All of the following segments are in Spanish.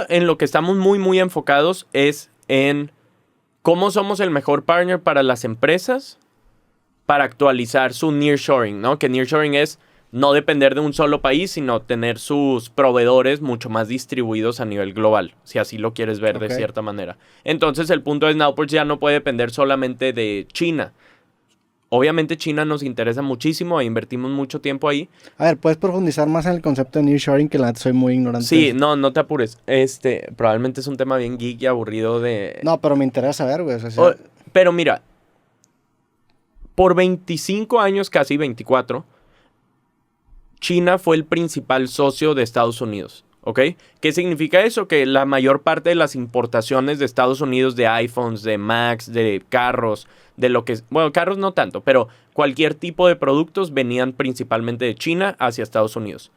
en lo que estamos muy, muy enfocados es en cómo somos el mejor partner para las empresas para actualizar su nearshoring, ¿no? Que nearshoring es no depender de un solo país, sino tener sus proveedores mucho más distribuidos a nivel global, si así lo quieres ver de cierta manera. Entonces, el punto es Nowports ya no puede depender solamente de China. Obviamente China nos interesa muchísimo e invertimos mucho tiempo ahí. A ver, ¿puedes profundizar más en el concepto de nearshoring? Que la neta soy muy ignorante. Sí, no te apures. Probablemente es un tema bien geek y aburrido de... No, pero me interesa saber, güey. O sea, pero mira, por 25 años, casi 24, China fue el principal socio de Estados Unidos, ¿ok? ¿Qué significa eso? Que la mayor parte de las importaciones de Estados Unidos de iPhones, de Macs, de carros, de lo que... Bueno, carros no tanto, pero cualquier tipo de productos venían principalmente de China hacia Estados Unidos.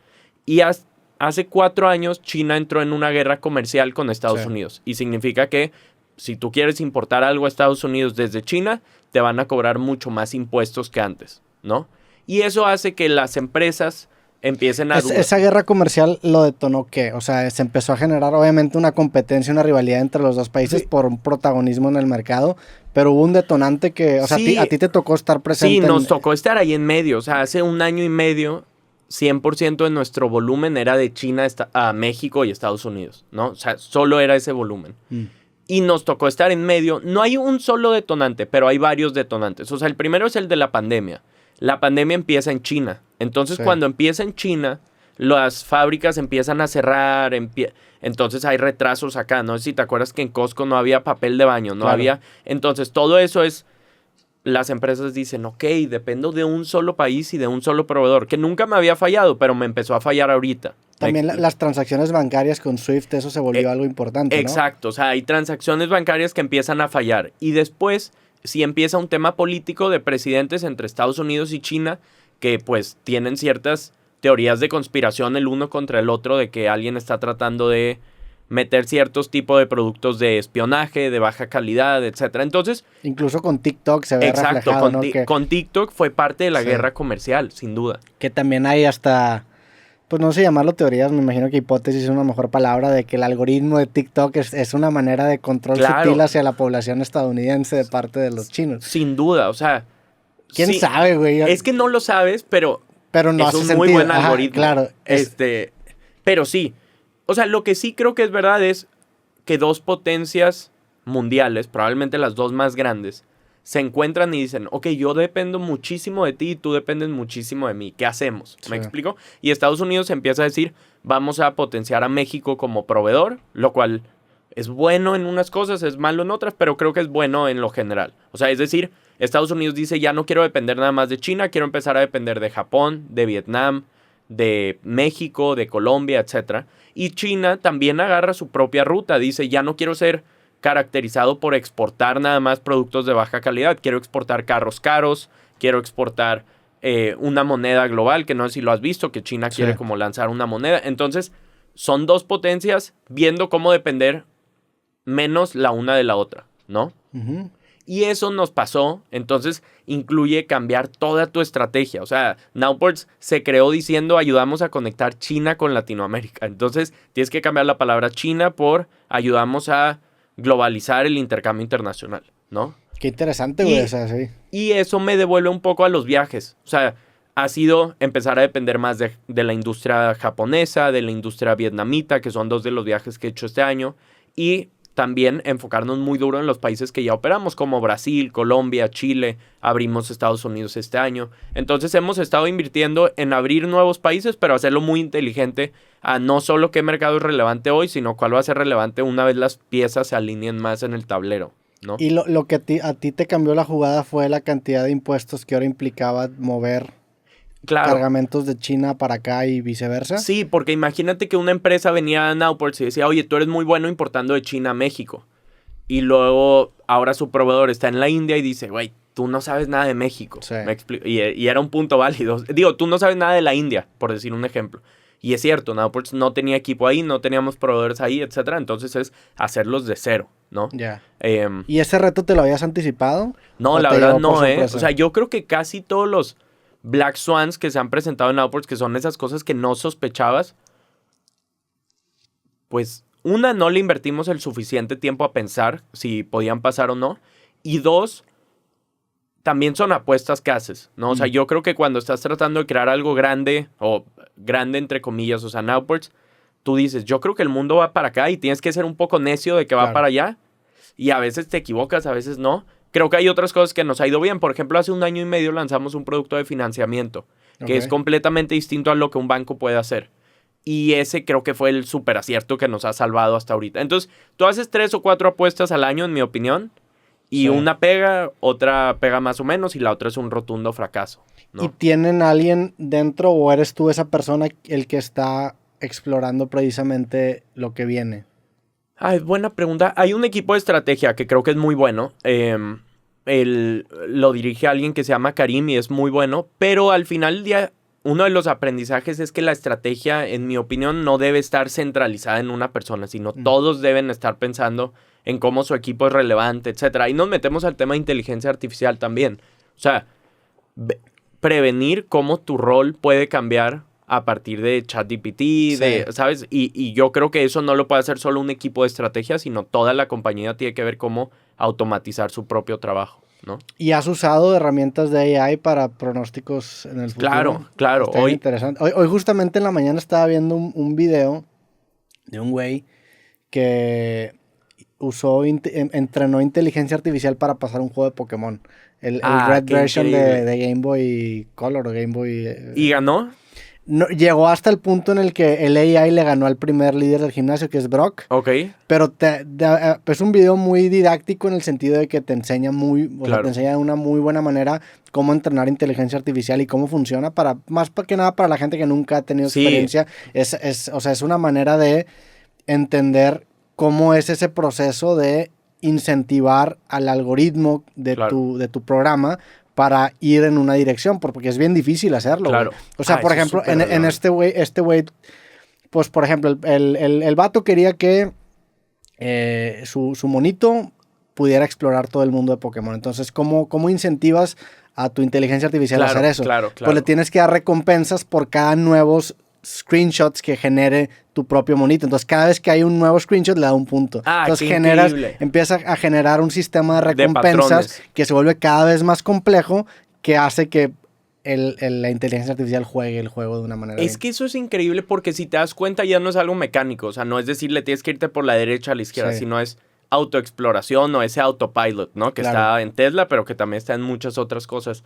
Y hace 4 años China entró en una guerra comercial con Estados Unidos. Y significa que si tú quieres importar algo a Estados Unidos desde China, te van a cobrar mucho más impuestos que antes, ¿no? Y eso hace que las empresas empiecen a... ¿Esa guerra comercial lo detonó qué? O sea, se empezó a generar obviamente una competencia, una rivalidad entre los dos países por un protagonismo en el mercado, pero hubo un detonante que... O sea, a ti te tocó estar presente. Sí, nos tocó estar ahí en medio. O sea, hace 1 año y medio, 100% de nuestro volumen era de China a México y Estados Unidos, ¿no? O sea, solo era ese volumen. Y nos tocó estar en medio. No hay un solo detonante, pero hay varios detonantes. O sea, el primero es el de la pandemia. La pandemia empieza en China. Entonces, cuando empieza en China, las fábricas empiezan a cerrar. Entonces, hay retrasos acá. No sé si te acuerdas que en Costco no había papel de baño. No había... Entonces, todo eso es... Las empresas dicen, ok, dependo de un solo país y de un solo proveedor. Que nunca me había fallado, pero me empezó a fallar ahorita. También las transacciones bancarias con SWIFT, eso se volvió algo importante, ¿no? Exacto. O sea, hay transacciones bancarias que empiezan a fallar. Y después... si empieza un tema político de presidentes entre Estados Unidos y China, que pues tienen ciertas teorías de conspiración el uno contra el otro, de que alguien está tratando de meter ciertos tipos de productos de espionaje, de baja calidad, etcétera. Entonces... incluso con TikTok se ve reflejado, ¿no? Con TikTok fue parte de la guerra comercial, sin duda. Que también hay hasta... pues no sé llamarlo teorías, me imagino que hipótesis es una mejor palabra, de que el algoritmo de TikTok es una manera de control sutil hacia la población estadounidense de parte de los chinos. Sin duda, o sea... ¿Quién sabe, güey? Es que no lo sabes, pero no es un muy buen algoritmo. Claro. Pero sí, o sea, lo que sí creo que es verdad es que 2 potencias mundiales, probablemente las 2 más grandes, se encuentran y dicen, ok, yo dependo muchísimo de ti y tú dependes muchísimo de mí. ¿Qué hacemos? ¿Me explico? Y Estados Unidos empieza a decir, vamos a potenciar a México como proveedor, lo cual es bueno en unas cosas, es malo en otras, pero creo que es bueno en lo general. O sea, es decir, Estados Unidos dice, ya no quiero depender nada más de China, quiero empezar a depender de Japón, de Vietnam, de México, de Colombia, etc. Y China también agarra su propia ruta, dice, ya no quiero ser caracterizado por exportar nada más productos de baja calidad. Quiero exportar carros caros, quiero exportar una moneda global, que no sé si lo has visto, que China quiere como lanzar una moneda. Entonces, son 2 potencias viendo cómo depender menos la una de la otra, ¿no? Y eso nos pasó, entonces incluye cambiar toda tu estrategia. O sea, Nowports se creó diciendo ayudamos a conectar China con Latinoamérica. Entonces, tienes que cambiar la palabra China por ayudamos a globalizar el intercambio internacional, ¿no? Qué interesante, güey. O sea, sí. Y eso me devuelve un poco a los viajes. O sea, ha sido empezar a depender más de la industria japonesa, de la industria vietnamita, que son 2 de los viajes que he hecho este año. Y también enfocarnos muy duro en los países que ya operamos, como Brasil, Colombia, Chile. Abrimos Estados Unidos este año. Entonces hemos estado invirtiendo en abrir nuevos países, pero hacerlo muy inteligente a no solo qué mercado es relevante hoy, sino cuál va a ser relevante una vez las piezas se alineen más en el tablero, ¿no? Y lo que a ti te cambió la jugada fue la cantidad de impuestos que ahora implicaba mover cargamentos de China para acá y viceversa. Sí, porque imagínate que una empresa venía a Nowports y decía, oye, tú eres muy bueno importando de China a México. Y luego ahora su proveedor está en la India y dice, güey, tú no sabes nada de México. Sí. ¿Me explico? Y era un punto válido. Digo, tú no sabes nada de la India, por decir un ejemplo. Y es cierto, Nowports no tenía equipo ahí, no teníamos proveedores ahí, etcétera. Entonces es hacerlos de cero, ¿no? Ya. ¿Y ese reto te lo habías anticipado? No, la verdad no, O sea, yo creo que casi todos los Black Swans que se han presentado en Nowports, que son esas cosas que no sospechabas, pues una, no le invertimos el suficiente tiempo a pensar si podían pasar o no. Y dos, también son apuestas que haces, ¿no? O sea, yo creo que cuando estás tratando de crear algo grande, o grande entre comillas, o sea, Nowports, tú dices, yo creo que el mundo va para acá y tienes que ser un poco necio de que va para allá. Y a veces te equivocas, a veces no. Creo que hay otras cosas que nos ha ido bien. Por ejemplo, hace 1 año y medio lanzamos un producto de financiamiento que es completamente distinto a lo que un banco puede hacer. Y ese creo que fue el súper acierto que nos ha salvado hasta ahorita. Entonces, tú haces 3 o 4 apuestas al año, en mi opinión. Y una pega, otra pega más o menos, y la otra es un rotundo fracaso, ¿no? ¿Y tienen alguien dentro o eres tú esa persona el que está explorando precisamente lo que viene? Ay, buena pregunta. Hay un equipo de estrategia que creo que es muy bueno. Lo dirige alguien que se llama Karim y es muy bueno. Pero al final del día, uno de los aprendizajes es que la estrategia, en mi opinión, no debe estar centralizada en una persona, sino todos deben estar pensando en cómo su equipo es relevante, etc. Y nos metemos al tema de inteligencia artificial también. O sea, prevenir cómo tu rol puede cambiar a partir de ChatGPT, ¿sabes? Y yo creo que eso no lo puede hacer solo un equipo de estrategia, sino toda la compañía tiene que ver cómo automatizar su propio trabajo, ¿no? ¿Y has usado herramientas de AI para pronósticos en el futuro? Claro. Está interesante. Hoy justamente en la mañana estaba viendo un video de un güey que entrenó inteligencia artificial para pasar un juego de Pokémon. El Red version de Game Boy Color o Game Boy... ¿Y ganó? No, llegó hasta el punto en el que el AI le ganó al primer líder del gimnasio, que es Brock. Ok. Pero es un video muy didáctico en el sentido de que te enseña te enseña de una muy buena manera cómo entrenar inteligencia artificial y cómo funciona más que nada para la gente que nunca ha tenido experiencia. Es una manera de entender cómo es ese proceso de incentivar al algoritmo de tu programa para ir en una dirección, porque es bien difícil hacerlo. Claro. O sea, por ejemplo, en este güey, pues por ejemplo, el vato quería que su monito pudiera explorar todo el mundo de Pokémon. Entonces, ¿cómo incentivas a tu inteligencia artificial a hacer eso? Claro. Pues le tienes que dar recompensas por cada nuevos screenshots que genere tu propio monito. Entonces, cada vez que hay un nuevo screenshot, le da un punto. Entonces, empieza a generar un sistema de recompensas que se vuelve cada vez más complejo, que hace que la inteligencia artificial juegue el juego de una manera... Es que eso es increíble porque si te das cuenta ya no es algo mecánico. O sea, no es decirle tienes que irte por la derecha a la izquierda, sino es autoexploración o ese autopilot, ¿no? Que está en Tesla, pero que también está en muchas otras cosas.